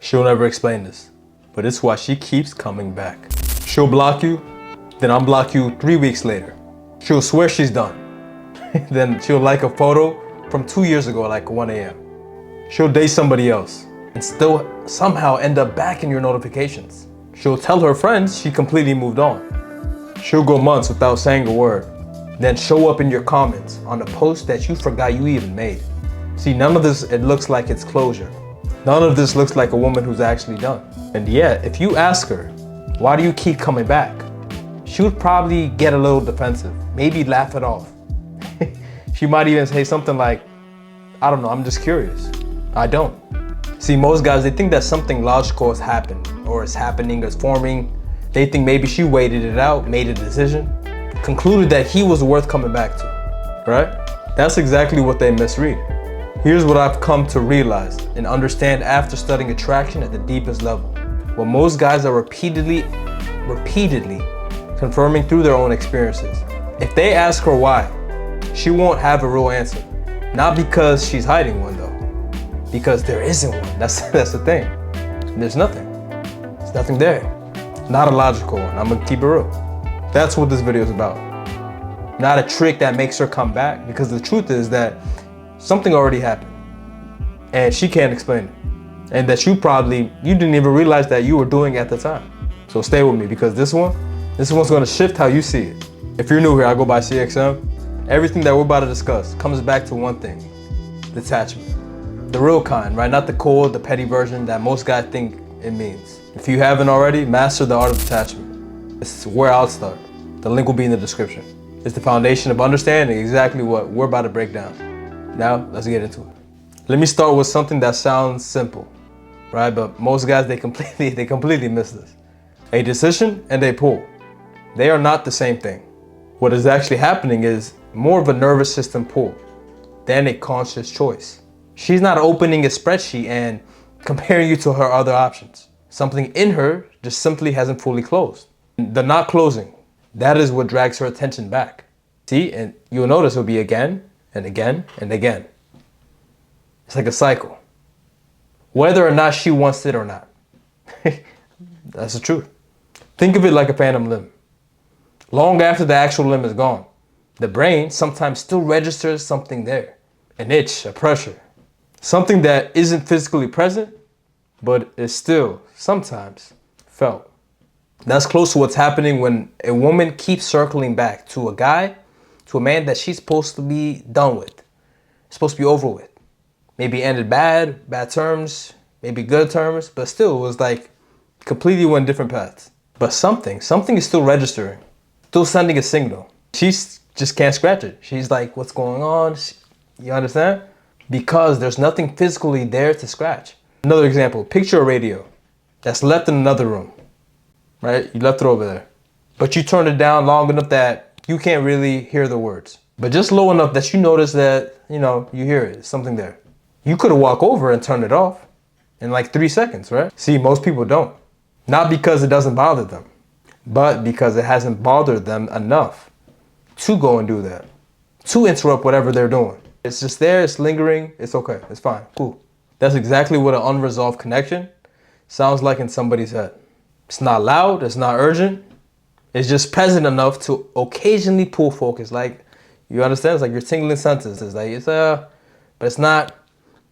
She'll never explain this, but it's why she keeps coming back. She'll block you, then unblock you 3 weeks later. She'll swear she's done. Then she'll like a photo from 2 years ago, like 1 a.m. She'll date somebody else and still somehow end up back in your notifications. She'll tell her friends she completely moved on. She'll go months without saying a word, then show up in your comments on a post that you forgot you even made. See, none of this, it looks like it's closure. None of this looks like a woman who's actually done. And yet, if you ask her, why do you keep coming back? She would probably get a little defensive, maybe laugh it off. She might even say something like, I don't know, I'm just curious. I don't. See, most guys, they think that something logical has happened, or is happening, or is forming. They think maybe she waited it out, made a decision, concluded that he was worth coming back to, right? That's exactly what they misread. Here's what I've come to realize and understand after studying attraction at the deepest level. What most guys are repeatedly confirming through their own experiences. If they ask her why, she won't have a real answer. Not because she's hiding one though, because there isn't one. That's the thing. There's nothing. There's nothing there. Not a logical one. I'm gonna keep it real. That's what this video is about. Not a trick that makes her come back, because the truth is that something already happened and she can't explain it. And that you didn't even realize that you were doing at the time. So stay with me, because this one's gonna shift how you see it. If you're new here, I go by CXM. Everything that we're about to discuss comes back to one thing: detachment. The real kind, right? Not the cold, the petty version that most guys think it means. If you haven't already, master the art of detachment. This is where I'll start. The link will be in the description. It's the foundation of understanding exactly what we're about to break down. Now, let's get into it. Let me start with something that sounds simple, right? But most guys, they completely miss this. A decision and a pull. They are not the same thing. What is actually happening is more of a nervous system pull than a conscious choice. She's not opening a spreadsheet and comparing you to her other options. Something in her just simply hasn't fully closed. The not closing, that is what drags her attention back. See, and you'll notice it'll be again and again and again. It's like a cycle. Whether or not she wants it or not. That's the truth. Think of it like a phantom limb. Long after the actual limb is gone, the brain sometimes still registers something there. An itch, a pressure. Something that isn't physically present, but is still sometimes felt. That's close to what's happening when a woman keeps circling back to a guy, to a man that she's supposed to be done with. Supposed to be over with. Maybe ended bad terms, maybe good terms, but still it was like completely went different paths. But something is still registering, still sending a signal. She just can't scratch it. She's like, what's going on? You understand? Because there's nothing physically there to scratch. Another example, picture a radio that's left in another room, right? You left it over there, but you turned it down long enough that you can't really hear the words, but just low enough that you notice that, you hear it, there's something there. You could have walked over and turned it off in like 3 seconds, right? See, most people don't. Not because it doesn't bother them, but because it hasn't bothered them enough to go and do that, to interrupt whatever they're doing. It's just there, it's lingering, it's okay, it's fine, cool. That's exactly what an unresolved connection sounds like in somebody's head. It's not loud, it's not urgent, it's just present enough to occasionally pull focus. Like, you understand? It's like you're tingling sentences. Like, but it's not.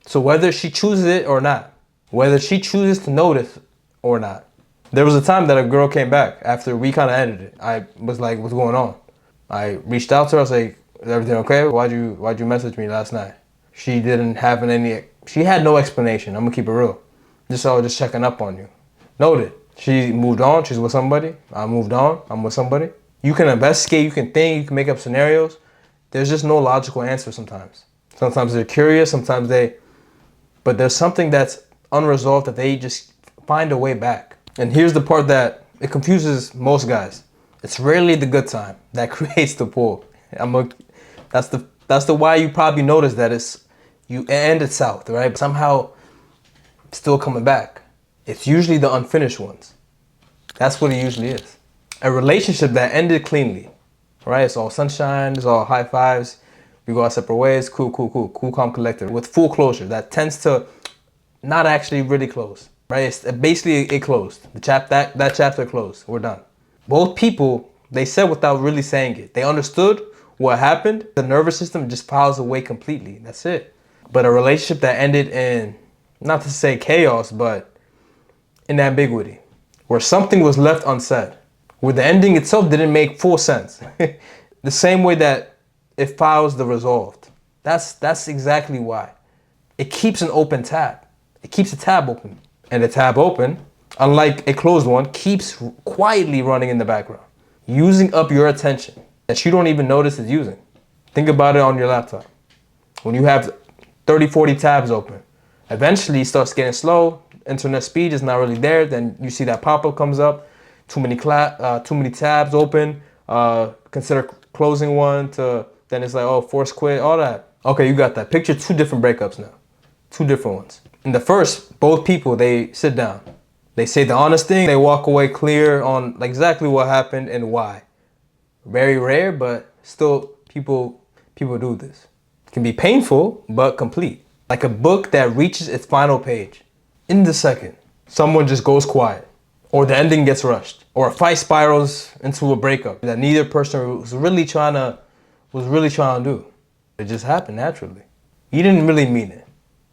So whether she chooses it or not, whether she chooses to notice or not. There was a time that a girl came back after we kind of ended it. I was like, what's going on? I reached out to her, I was like, is everything okay? Why'd you message me last night? She didn't have she had no explanation. I'm gonna keep it real. Just checking up on you. Noted. She moved on, she's with somebody. I moved on, I'm with somebody. You can investigate, you can think, you can make up scenarios. There's just no logical answer sometimes. Sometimes they're curious, but there's something that's unresolved that they just find a way back. And here's the part that it confuses most guys. It's rarely the good time that creates the pull. That's the why you probably notice that you ended south, right? Somehow still coming back. It's usually the unfinished ones. That's what it usually is. A relationship that ended cleanly, right? It's all sunshine, it's all high fives. We go our separate ways, cool, calm, collected, with full closure. That tends to not actually really close. right? Basically, it closed. That chapter closed. We're done. Both people, they said without really saying it. They understood what happened. The nervous system just files away completely. That's it. But a relationship that ended in, not to say chaos, but in ambiguity, where something was left unsaid, where the ending itself didn't make full sense. The same way that it files the resolved. That's exactly why. It keeps an open tab. It keeps a tab open. And the tab open, unlike a closed one, keeps quietly running in the background, using up your attention that you don't even notice it's using. Think about it on your laptop. When you have 30, 40 tabs open, eventually it starts getting slow, internet speed is not really there, then you see that pop-up comes up, too many tabs open, consider closing one, then it's like, oh, force quit, all that. Okay, you got that. Picture two different breakups now, two different ones. In the first, both people, they sit down. They say the honest thing. They walk away clear on exactly what happened and why. Very rare, but still people do this. It can be painful, but complete. Like a book that reaches its final page. In the second, someone just goes quiet, or the ending gets rushed, or a fight spirals into a breakup that neither person was really trying to do. It just happened naturally. You didn't really mean it.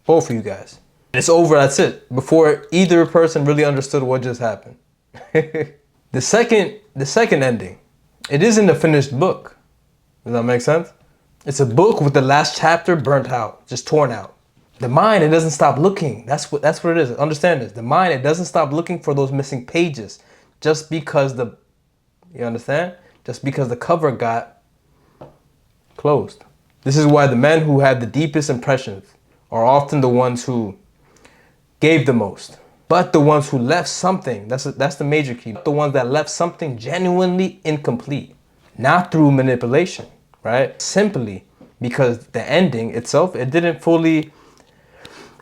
Both of you guys. It's over, that's it. Before either person really understood what just happened. The second ending, it isn't a finished book. Does that make sense? It's a book with the last chapter burnt out, just torn out. The mind, it doesn't stop looking. That's what it is. Understand this. The mind, it doesn't stop looking for those missing pages just because you understand? Just because the cover got closed. This is why the men who had the deepest impressions are often the ones who gave the most, but the ones who left something, that's the major key, the ones that left something genuinely incomplete, not through manipulation, right? Simply because the ending itself, it didn't fully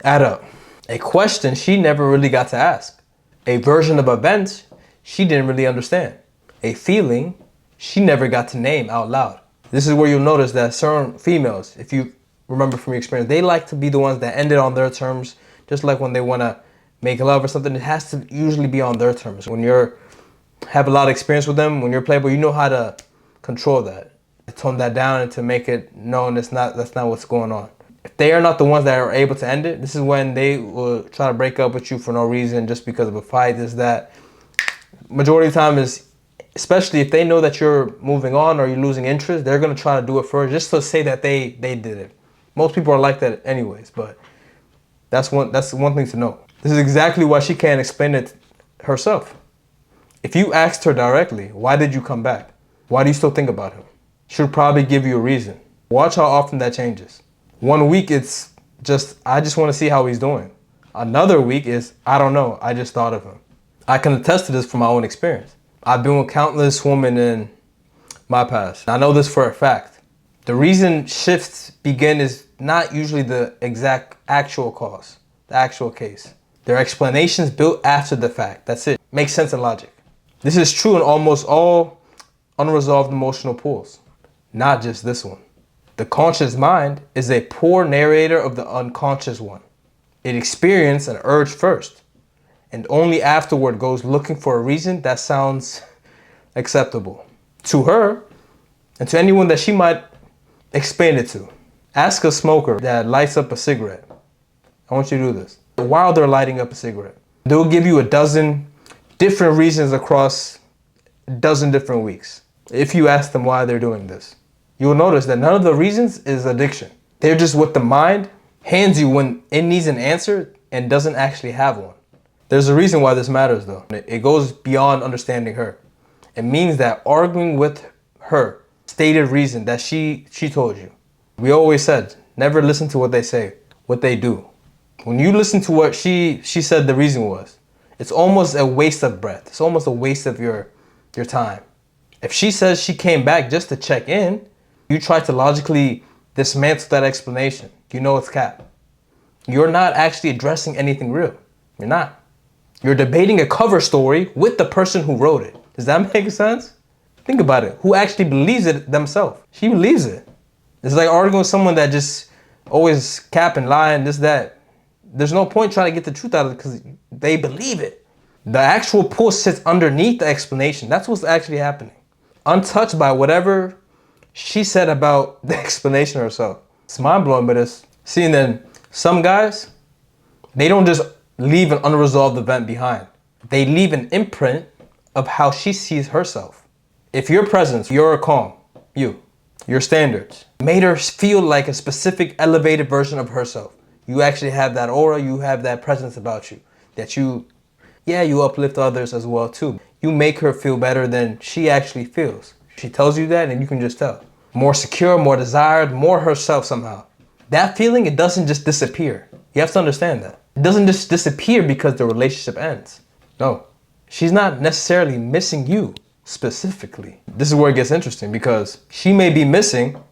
add up. A question she never really got to ask. A version of events she didn't really understand. A feeling she never got to name out loud. This is where you'll notice that certain females, if you remember from your experience, they like to be the ones that ended on their terms. Just like when they want to make love or something, it has to usually be on their terms. When have a lot of experience with them, when you're playable, you know how to control that, tone that down, and to make it known that's not what's going on. If they are not the ones that are able to end it, this is when they will try to break up with you for no reason, just because of a fight. Is that majority of the time is, especially if they know that you're moving on or you're losing interest, they're gonna try to do it first, just to say that they did it. Most people are like that anyways, but that's one thing to know. This is exactly why she can't explain it herself. If you asked her directly, why did you come back? Why do you still think about him? She'll probably give you a reason. Watch how often that changes. 1 week it's just, I just want to see how he's doing. Another week is, I don't know, I just thought of him. I can attest to this from my own experience. I've been with countless women in my past. I know this for a fact. The reason shifts begin is not usually the exact actual cause, the actual case. There are explanations built after the fact. That's it. Makes sense in logic. This is true in almost all unresolved emotional pools, not just this one. The conscious mind is a poor narrator of the unconscious one. It experiences an urge first, and only afterward goes looking for a reason that sounds acceptable to her and to anyone that she might explain it to. Ask a smoker that lights up a cigarette. I want you to do this. While they're lighting up a cigarette, they'll give you a dozen different reasons across a dozen different weeks. If you ask them why they're doing this, you'll notice that none of the reasons is addiction. They're just what the mind hands you when it needs an answer and doesn't actually have one. There's a reason why this matters though. It goes beyond understanding her. It means that arguing with her stated reason that she told you. We always said, never listen to what they say, what they do. When you listen to what she said the reason was, it's almost a waste of breath. It's almost a waste of your time. If she says she came back just to check in, you try to logically dismantle that explanation. You know it's cap. You're not actually addressing anything real. You're not. You're debating a cover story with the person who wrote it. Does that make sense? Think about it. Who actually believes it themselves? She believes it. It's like arguing with someone that just always cap and lie and this, that. there's no point trying to get the truth out of it because they believe it. The actual pull sits underneath the explanation. That's what's actually happening. Untouched by whatever she said about the explanation herself. It's mind-blowing, but it's... See, and then some guys, they don't just leave an unresolved event behind. They leave an imprint of how she sees herself. If your presence, your calm, your standards, made her feel like a specific elevated version of herself. You actually have that aura, you have that presence about you. That you uplift others as well too. You make her feel better than she actually feels. She tells you that and you can just tell. More secure, more desired, more herself somehow. That feeling, it doesn't just disappear. You have to understand that. It doesn't just disappear because the relationship ends. No, she's not necessarily missing you specifically. This is where it gets interesting because she may be missing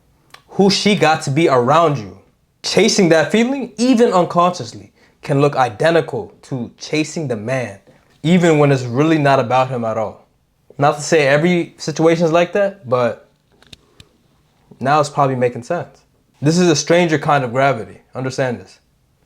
who she got to be around you. Chasing that feeling, even unconsciously, can look identical to chasing the man, even when it's really not about him at all. Not to say every situation is like that, but now it's probably making sense. This is a stranger kind of gravity. Understand this.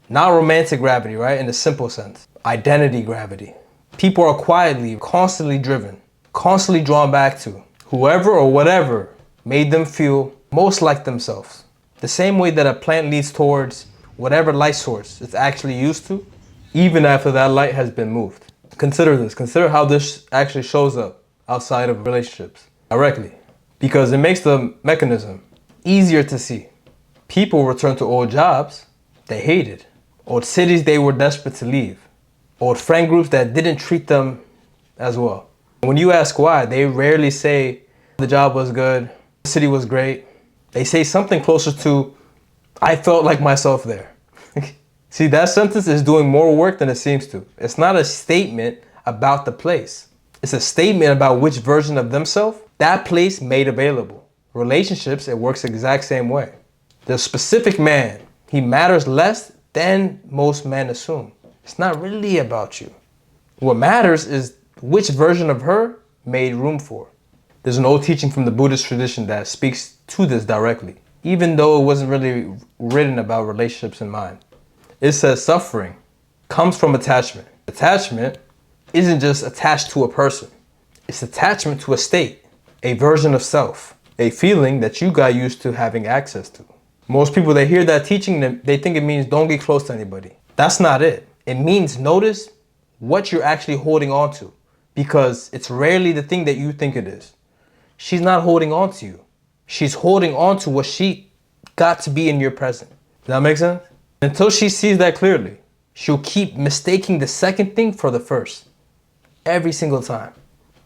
Not romantic gravity, right? In the simple sense. Identity gravity. People are quietly, constantly driven, constantly drawn back to whoever or whatever made them feel most like themselves. The same way that a plant leads towards whatever light source it's actually used to, even after that light has been moved. Consider this. Consider how this actually shows up outside of relationships directly, because it makes the mechanism easier to see. People return to old jobs they hated, old cities they were desperate to leave, old friend groups that didn't treat them as well. When you ask why, they rarely say the job was good, the city was great. They say something closer to, I felt like myself there. See, that sentence is doing more work than it seems to. It's not a statement about the place. It's a statement about which version of themselves that place made available. Relationships, it works the exact same way. The specific man, he matters less than most men assume. It's not really about you. What matters is which version of her made room for. There's an old teaching from the Buddhist tradition that speaks to this directly, even though it wasn't really written about relationships in mind. It says suffering comes from attachment. Attachment isn't just attached to a person. It's attachment to a state, a version of self, a feeling that you got used to having access to. Most people, they hear that teaching, they think it means don't get close to anybody. That's not it. It means notice what you're actually holding on to, because it's rarely the thing that you think it is. She's not holding on to you. She's holding on to what she got to be in your present. Does that make sense? Until she sees that clearly, she'll keep mistaking the second thing for the first. Every single time.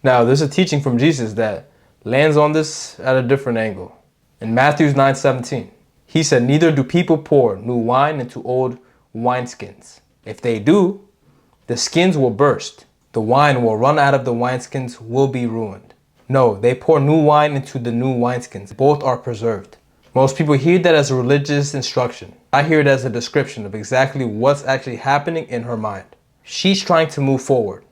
Now, there's a teaching from Jesus that lands on this at a different angle. In Matthew 9:17, he said, neither do people pour new wine into old wineskins. If they do, the skins will burst. The wine will run out of the wineskins, will be ruined. No, they pour new wine into the new wineskins. Both are preserved. Most people hear that as a religious instruction. I hear it as a description of exactly what's actually happening in her mind. She's trying to move forward,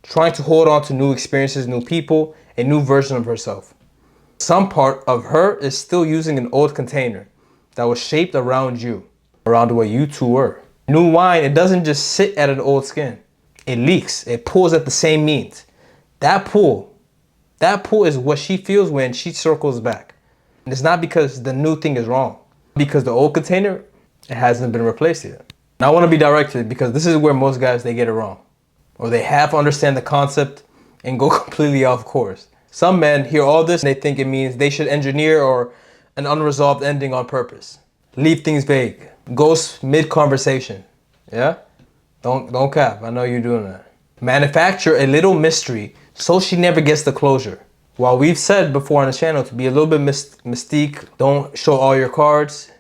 trying to hold on to new experiences, new people, a new version of herself. Some part of her is still using an old container that was shaped around you, around the way you two were. New wine, it doesn't just sit at an old skin. It leaks, it pulls at the same means. That pull is what she feels when she circles back. And it's not because the new thing is wrong, because the old container, it hasn't been replaced yet. And I want to be directed because this is where most guys, they get it wrong. Or they half understand the concept and go completely off course. Some men hear all this and they think it means they should engineer or an unresolved ending on purpose. Leave things vague. Ghost mid-conversation. Yeah? Don't cap. I know you're doing that. Manufacture a little mystery so she never gets the closure. While we've said before on the channel to be a little bit mystique, don't show all your cards,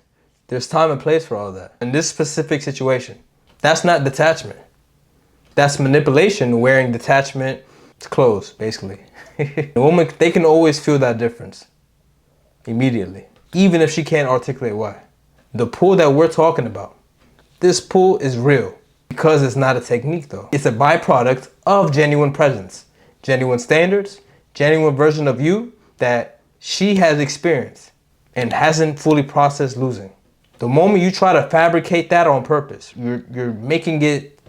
there's time and place for all that. In this specific situation, that's not detachment. That's manipulation wearing detachment clothes, basically. The woman, they can always feel that difference immediately, even if she can't articulate why. The pull that we're talking about, this pull is real because it's not a technique though. It's a byproduct of genuine presence, genuine standards, genuine version of you that she has experienced and hasn't fully processed losing. The moment you try to fabricate that on purpose, you're making it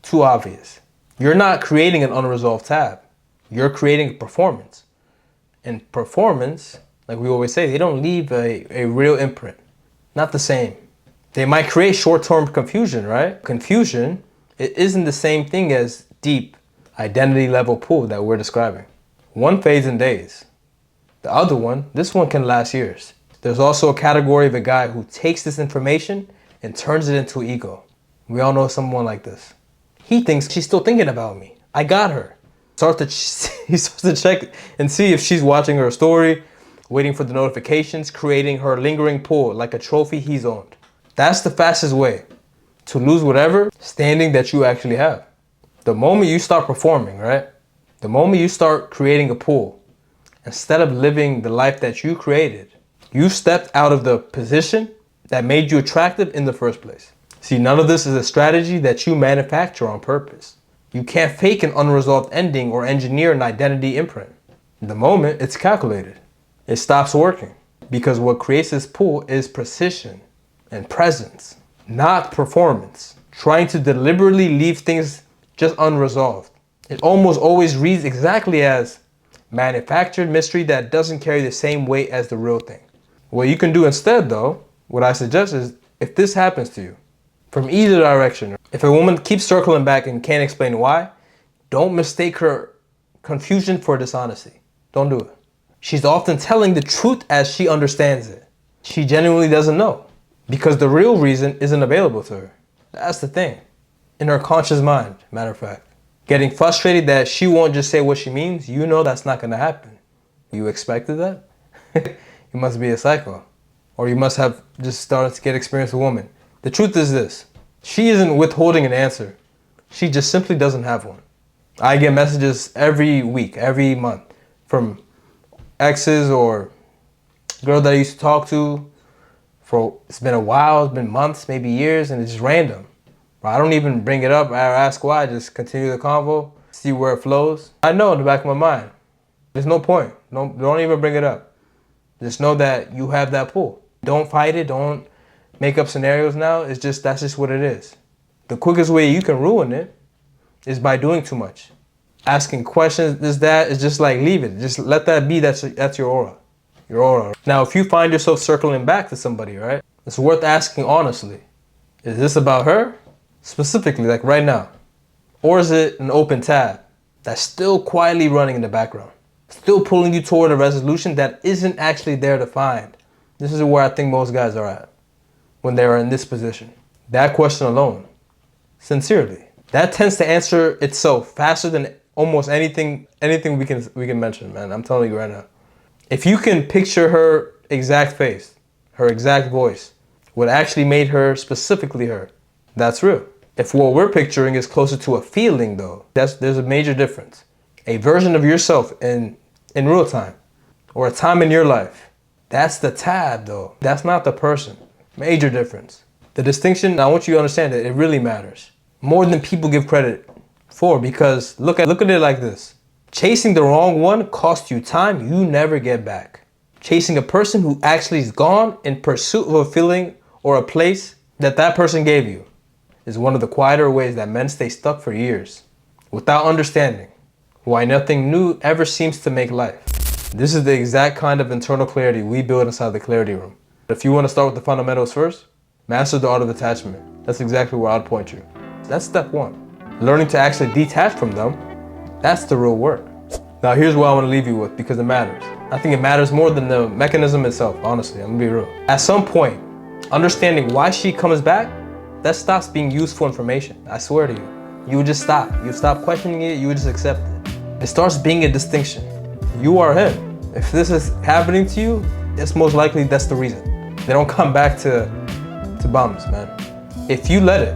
too obvious. You're not creating an unresolved tab. You're creating a performance. And performance, like we always say, they don't leave a real imprint. Not the same. They might create short-term confusion, right? Confusion, it isn't the same thing as deep identity level pull that we're describing. One fades in days. The other one, this one can last years. There's also a category of a guy who takes this information and turns it into ego. We all know someone like this. He thinks she's still thinking about me. I got her. He starts to check and see if she's watching her story, waiting for the notifications, creating her lingering pull like a trophy he's owned. That's the fastest way to lose whatever standing that you actually have. The moment you start performing, right? The moment you start creating a pull, instead of living the life that you created, you stepped out of the position that made you attractive in the first place. See, none of this is a strategy that you manufacture on purpose. You can't fake an unresolved ending or engineer an identity imprint. The moment it's calculated, it stops working, because what creates this pull is precision and presence, not performance. Trying to deliberately leave things just unresolved. It almost always reads exactly as manufactured mystery that doesn't carry the same weight as the real thing. What you can do instead though, what I suggest is, if this happens to you, from either direction, if a woman keeps circling back and can't explain why, don't mistake her confusion for dishonesty. Don't do it. She's often telling the truth as she understands it. She genuinely doesn't know, because the real reason isn't available to her. That's the thing. In her conscious mind, matter of fact. Getting frustrated that she won't just say what she means, you know that's not gonna happen. You expected that? You must be a psycho. Or you must have just started to get experience with a woman. The truth is this. She isn't withholding an answer. She just simply doesn't have one. I get messages every week, every month, from exes or girls that I used to talk to for, it's been a while, it's been months, maybe years, and it's just random. I don't even bring it up or ask why, I just continue the convo, see where it flows. I know in the back of my mind, there's no point. Don't even bring it up. Just know that you have that pull. Don't fight it, don't make up scenarios now. It's just, that's just what it is. The quickest way you can ruin it is by doing too much. Asking questions, is just like, leave it. Just let that be, that's your aura. Your aura. Now, if you find yourself circling back to somebody, right? It's worth asking honestly. Is this about her? Specifically, like right now. Or is it an open tab that's still quietly running in the background? Still pulling you toward a resolution that isn't actually there to find. This is where I think most guys are at when they are in this position. That question alone, sincerely, that tends to answer itself faster than almost anything we can mention, man. I'm telling you right now. If you can picture her exact face, her exact voice, what actually made her specifically her, that's real. If what we're picturing is closer to a feeling though, there's a major difference. A version of yourself in real time, or a time in your life. That's the tab though. That's not the person. Major difference. The distinction, I want you to understand that it really matters. More than people give credit for, because look at it like this. Chasing the wrong one costs you time you never get back. Chasing a person who actually is gone in pursuit of a feeling or a place that person gave you is one of the quieter ways that men stay stuck for years without understanding why nothing new ever seems to make life. This is the exact kind of internal clarity we build inside the clarity room. If you want to start with the fundamentals first, master the art of detachment. That's exactly where I'd point you. That's step one. Learning to actually detach from them, that's the real work. Now here's what I want to leave you with, because it matters. I think it matters more than the mechanism itself, honestly, I'm gonna be real. At some point, understanding why she comes back, that stops being useful information. I swear to you. You would just stop. You stop questioning it, you would just accept it. It starts being a distinction. You are him. If this is happening to you, it's most likely that's the reason. They don't come back to bums, man. If you let it,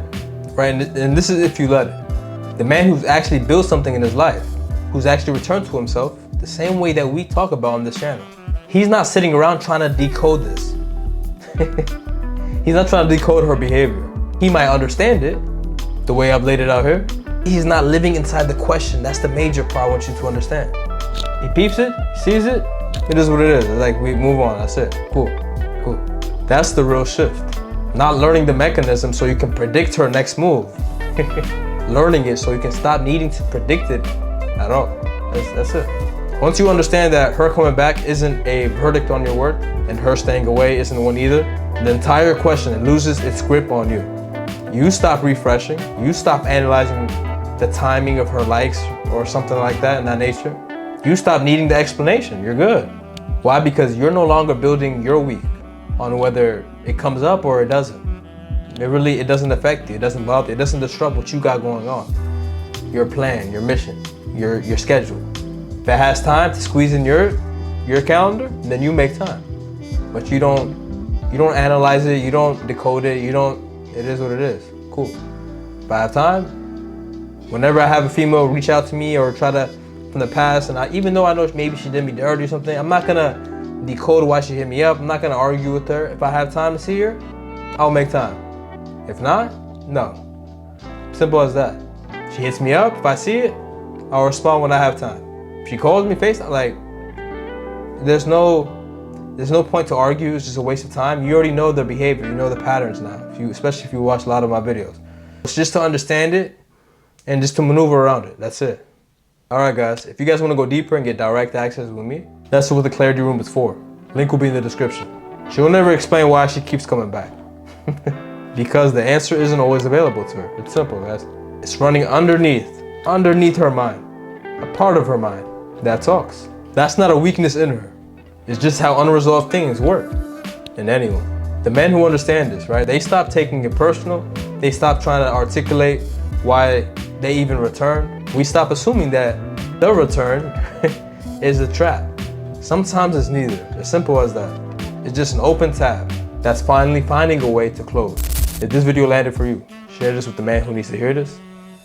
right, and this is if you let it. The man who's actually built something in his life, who's actually returned to himself, the same way that we talk about on this channel. He's not sitting around trying to decode this. He's not trying to decode her behavior. He might understand it, the way I've laid it out here. He's not living inside the question. That's the major part I want you to understand. He peeps it, sees it, it is what it is. It's like, we move on, that's it. Cool. That's the real shift. Not learning the mechanism so you can predict her next move. Learning it so you can stop needing to predict it at all. That's it. Once you understand that her coming back isn't a verdict on your work and her staying away isn't one either, the entire question loses its grip on you. You stop refreshing, you stop analyzing the timing of her likes or something like that in that nature. You stop needing the explanation, you're good. Why? Because you're no longer building your week on whether it comes up or it doesn't. It doesn't affect you, it doesn't bother you, it doesn't disrupt what you got going on. Your plan, your mission, your schedule. If it has time to squeeze in your calendar, then you make time. But you don't analyze it, you don't decode it, it is what it is. Cool. If I have time, whenever I have a female reach out to me or try to, from the past, and even though I know maybe she did me dirty or something, I'm not gonna decode why she hit me up. I'm not gonna argue with her. If I have time to see her, I'll make time. If not, no. Simple as that. She hits me up, if I see it, I'll respond when I have time. If she calls me FaceTime, like, there's no point to argue, it's just a waste of time. You already know their behavior, you know the patterns now, especially if you watch a lot of my videos. It's just to understand it and just to maneuver around it, that's it. All right, guys, if you guys want to go deeper and get direct access with me, that's what the Clarity Room is for. Link will be in the description. She'll never explain why she keeps coming back. Because the answer isn't always available to her. It's simple, guys. It's running underneath her mind, a part of her mind that talks. That's not a weakness in her. It's just how unresolved things work in anyone. The men who understand this, right? They stop taking it personal. They stop trying to articulate why they even return. We stop assuming that the return is a trap. Sometimes it's neither. As simple as that. It's just an open tab that's finally finding a way to close. If this video landed for you, share this with the man who needs to hear this.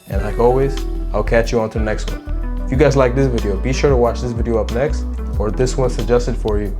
And like always, I'll catch you on to the next one. If you guys like this video, be sure to watch this video up next, or this one's suggested for you.